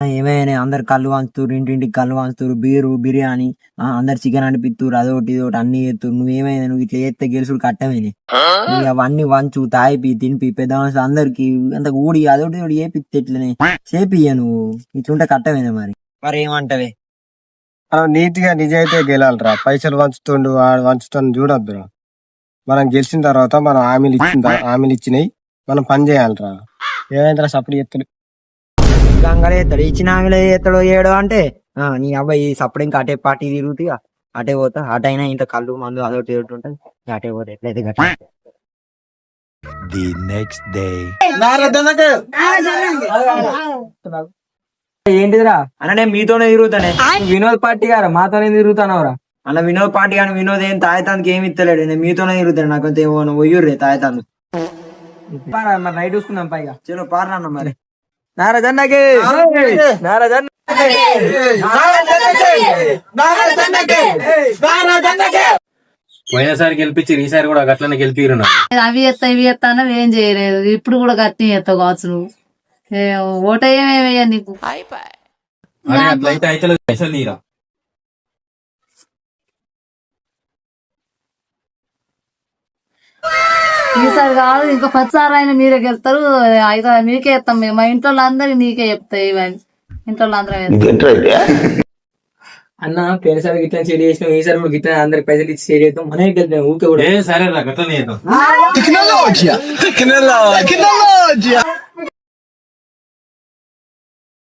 ఏమైనా అందరు కళ్ళు వంచుతురు, ఇంటింటికి కళ్ళు వంచుతురు, బీరు బిర్యానీ అందరు చికెన్ అనిపిస్తురు, అదొకటి ఇదొకటి అన్ని చేస్తురు. నువ్వేమైనా నువ్వు ఇట్లా చేస్తే గెలుసుడు కట్టమైంది. నువ్వు అవన్నీ వంచు తాయిపి తినిపి పెద్ద మనుషులు అందరికి అంత ఊడి అదొకటి ఇదొకటి చేపిస్తే ఇట్లనే చేపియ్య. నువ్వు ఇట్లుంటే కట్టమైంది. మరి ఏమంటవే? నీట్ గా నిజాయితీ గెలాలరా. పైసలు వంచుతుండు వంచుతాను చూడొద్దురా. మనం గెలిచిన తర్వాత మనం హామీలు ఇచ్చినాయి మనం పని చేయాలరా. ఏమైందిరా సప్పుడు ఎత్తులు గంగలే ఎత్తాడు, ఇచ్చిన హామీలు ఎత్తాడు ఏడో అంటే నీ అబ్బాయి సప్పుడు ఇంకా అటే పార్టీ తిరుగుతూ అటే పోతా. అటైనా ఇంత కళ్ళు మందు అదొకటి ఒకటి ఉంటుంది. అటే పోతే ఎట్లయితే గట్ట. ఏంటిదిరా అన్న, నేను మీతోనే తిరుగుతానే. వినోద్ పార్టీ గారా మాతోనే తిరుగుతానవరా అన్న. వినోద్ పార్టీ కానీ వినోద్ ఏం తాయతానికి ఏమి ఇస్తలేడు. నేను మీతోనే తిరుగుతాను. నాకంత ఒయ్యూర్రే తాయతాను. మరి నైట్ చూసుకుందాం పైగా. చలో పారా అన్న మరి. నారదన్నకి పోయినసారి గెలిపించి ఈసారి కూడా గట్లనే గెలిపిరు. అవి ఎత్తా ఇవి ఎత్తా అన్న ఏం చేయలేదు. ఇప్పుడు కూడా గట్టి ఎత్తావు కావచ్చు నువ్వు. ఓట ఏమేమయ్యా నీకు? అట్లయితే అయితే పైసలు తీరా. ఈసారి కాదు ఇంకా 10 సార్లు అయినా మీరే గెలుతారు. అయితే మీకే ఇస్తాం మేము. మా ఇంట్లో అందరికి నీకే చెప్తాయి ఇవన్నీ. ఇంట్లో అందరం అన్న పోయినసారి గిట్లా చెడి చేసినాం, ఈసారి కూడా గిట్లా అందరికి పైసలు ఇచ్చి చెడి చేద్దాం. మనకి గెలిపాం ఊకే కూడా. సరే గట్లనే